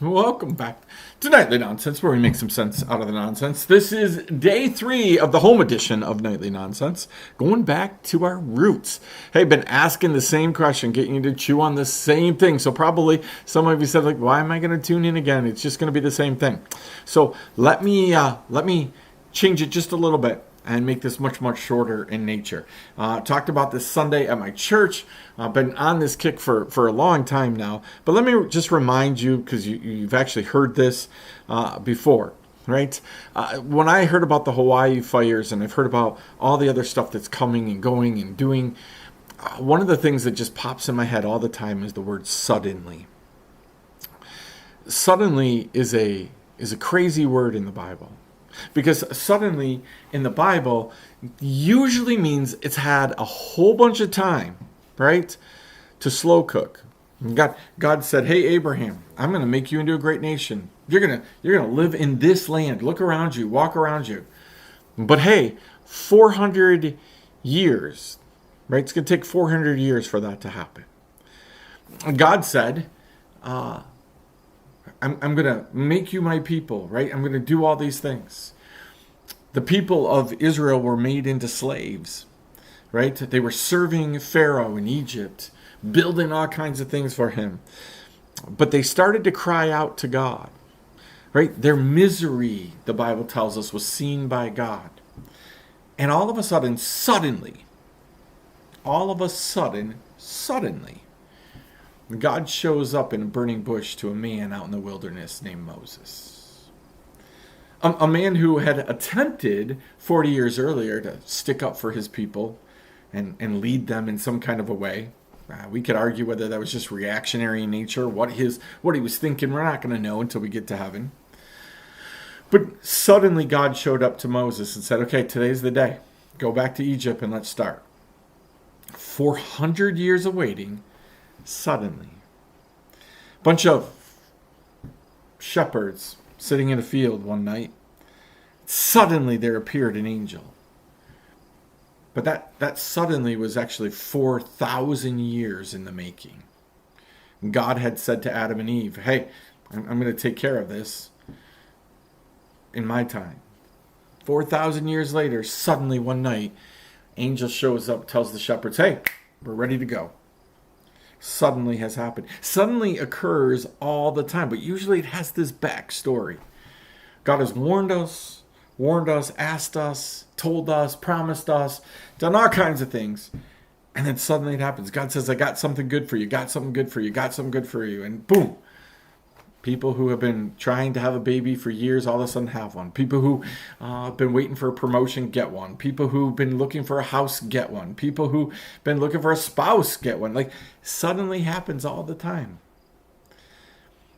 Welcome back to Nightly Nonsense, where we make some sense out of the nonsense. This is day 3 of the home edition of Nightly Nonsense, going back to our roots. Hey, been asking the same question, getting you to chew on the same thing. So probably some of you said, like, why am I going to tune in again? It's just going to be the same thing. So let me change it just a little bit and make this much, much shorter in nature. Talked about this Sunday at my church. I've been on this kick for a long time now. But let me just remind you, because you've actually heard this before, right? When I heard about the Hawaii fires, and I've heard about all the other stuff that's coming and going and doing, one of the things that just pops in my head all the time is the word suddenly. Suddenly is a crazy word in the Bible. Because suddenly in the Bible usually means it's had a whole bunch of time, right, to slow cook. God said, "Hey Abraham, I'm going to make you into a great nation. You're going to live in this land. Look around you, walk around you." But hey, 400 years, right? It's going to take 400 years for that to happen. God said, I'm going to make you my people, right? I'm going to do all these things. The people of Israel were made into slaves, right? They were serving Pharaoh in Egypt, building all kinds of things for him. But they started to cry out to God, right? Their misery, the Bible tells us, was seen by God. And all of a sudden, suddenly, God shows up in a burning bush to a man out in the wilderness named Moses. A man who had attempted 40 years earlier to stick up for his people and lead them in some kind of a way. We could argue whether that was just reactionary in nature, what he was thinking. We're not going to know until we get to heaven. But suddenly God showed up to Moses and said, "Okay, today's the day. Go back to Egypt and let's start." 400 years of waiting. Suddenly, bunch of shepherds sitting in a field one night. Suddenly there appeared an angel. But that suddenly was actually 4,000 years in the making. God had said to Adam and Eve, "Hey, I'm going to take care of this in my time." 4,000 years later, suddenly one night, angel shows up, tells the shepherds, "Hey, we're ready to go." Suddenly has happened. Suddenly occurs all the time, but usually it has this backstory. God has warned us, asked us, told us, promised us, done all kinds of things, and then suddenly it happens. God says, "I got something good for you, got something good for you, got something good for you," and boom. People who have been trying to have a baby for years all of a sudden have one. People who have been waiting for a promotion get one. People who've been looking for a house get one. People who've been looking for a spouse get one. Like, suddenly happens all the time.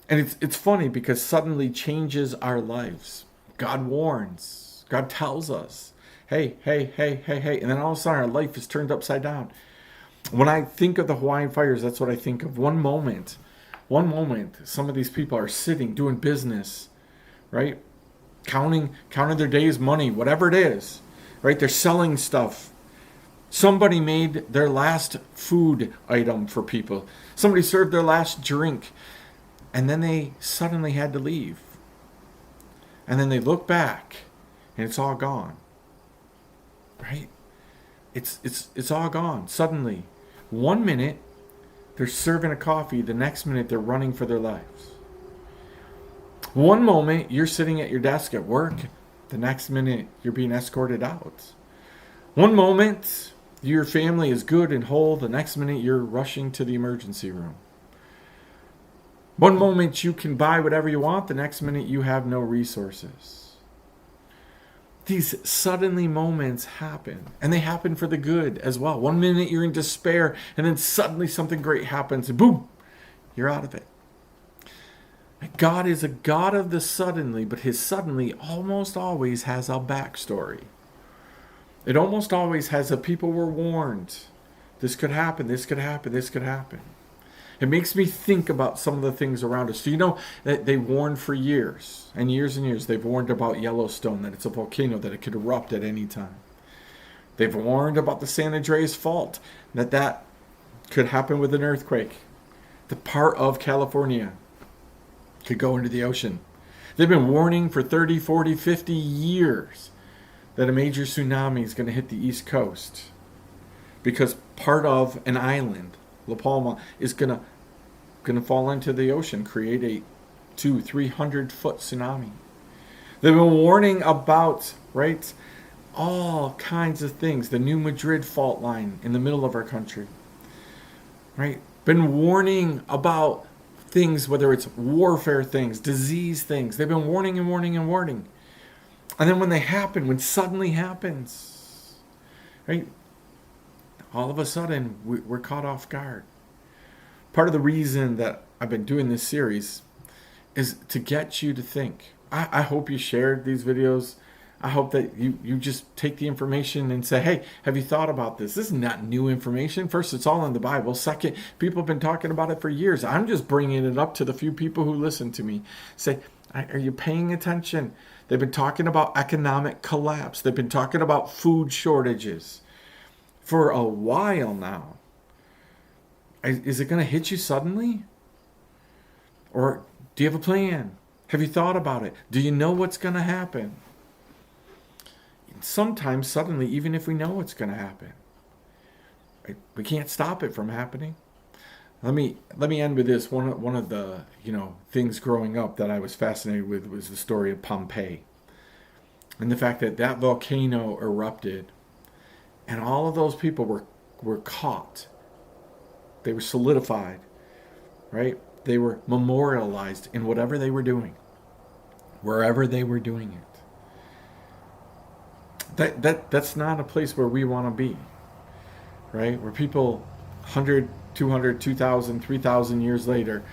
And it's funny because suddenly changes our lives. God warns. God tells us, hey. And then all of a sudden our life is turned upside down. When I think of the Hawaiian fires, that's what I think of. One moment, some of these people are sitting, doing business, right? Counting their day's money, whatever it is, right? They're selling stuff. Somebody made their last food item for people. Somebody served their last drink. And then they suddenly had to leave. And then they look back and it's all gone. Right? It's all gone. Suddenly. 1 minute, they're serving a coffee. The next minute, they're running for their lives. One moment, you're sitting at your desk at work. The next minute, you're being escorted out. One moment, your family is good and whole. The next minute, you're rushing to the emergency room. One moment, you can buy whatever you want. The next minute, you have no resources. These suddenly moments happen, and they happen for the good as well. 1 minute you're in despair, and then suddenly something great happens, and boom, you're out of it. God is a God of the suddenly, but his suddenly almost always has a backstory. It almost always has a people were warned. This could happen, this could happen, this could happen. It makes me think about some of the things around us. Do you know that they warned for years and years and years? They've warned about Yellowstone, that it's a volcano, that it could erupt at any time. They've warned about the San Andreas Fault, that could happen with an earthquake. The part of California could go into the ocean. They've been warning for 30, 40, 50 years that a major tsunami is going to hit the East Coast because part of an island, La Palma, is going to fall into the ocean, create a 200-300 foot tsunami. They've been warning about, right, all kinds of things. The New Madrid fault line in the middle of our country, right? Been warning about things, whether it's warfare things, disease things. They've been warning and warning and warning. And then when they happen, when suddenly happens, right, all of a sudden we're caught off guard. Part of the reason that I've been doing this series is to get you to think. I hope you shared these videos. I hope that you just take the information and say, hey, have you thought about this? This is not new information. First, it's all in the Bible. Second, people have been talking about it for years. I'm just bringing it up to the few people who listen to me. Say, are you paying attention? They've been talking about economic collapse. They've been talking about food shortages for a while now. Is it going to hit you suddenly? Or do you have a plan? Have you thought about it? Do you know what's going to happen? Sometimes, suddenly, even if we know what's going to happen, we can't stop it from happening. Let me end with this. One of the things growing up that I was fascinated with was the story of Pompeii, and the fact that that volcano erupted, and all of those people were caught. They were solidified, right? They were memorialized in whatever they were doing, wherever they were doing it. That's not a place where we want to be, right? Where people 100, 200, 2,000, 3,000 years later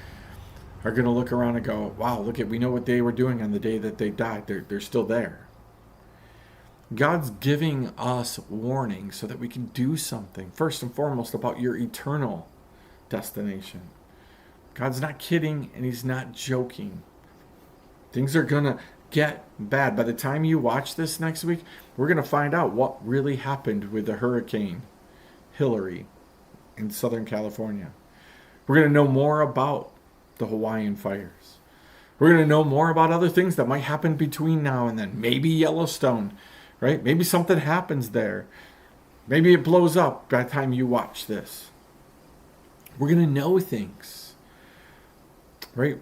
are going to look around and go, wow, we know what they were doing on the day that they died. They're still there. God's giving us warning so that we can do something, first and foremost, about your eternal destination. God's not kidding and he's not joking. Things are going to get bad. By the time you watch this next week, we're going to find out what really happened with the Hurricane Hillary in Southern California. We're going to know more about the Hawaiian fires. We're going to know more about other things that might happen between now and then. Maybe Yellowstone, right? Maybe something happens there. Maybe it blows up by the time you watch this. We're going to know things, right?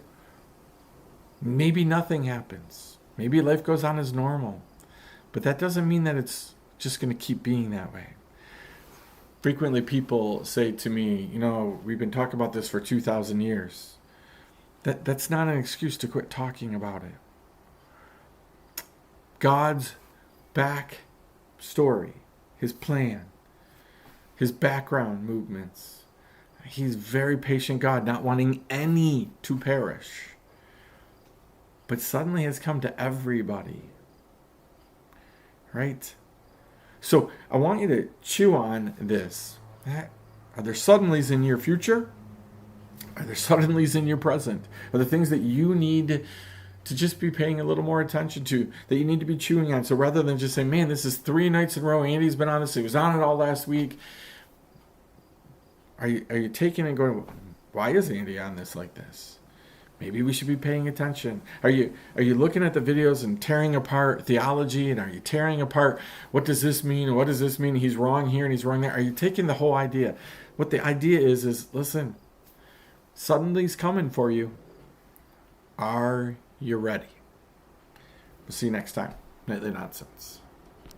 Maybe nothing happens. Maybe life goes on as normal. But that doesn't mean that it's just going to keep being that way. Frequently people say to me, we've been talking about this for 2,000 years. That's not an excuse to quit talking about it. God's back story, his plan, his background movements. He's very patient God, not wanting any to perish. But suddenly has come to everybody. Right? So I want you to chew on this. Are there suddenlies in your future? Are there suddenlies in your present? Are there things that you need to just be paying a little more attention to, that you need to be chewing on? So rather than just saying, man, this is 3 nights in a row, Andy's been on this, he was on it all last week. Are you taking and going, why is Andy on this like this? Maybe we should be paying attention. Are you looking at the videos and tearing apart theology, and are you tearing apart what does this mean? What does this mean? He's wrong here and he's wrong there. Are you taking the whole idea? What the idea is listen, suddenly's coming for you. Are you ready? We'll see you next time. Nightly Nonsense.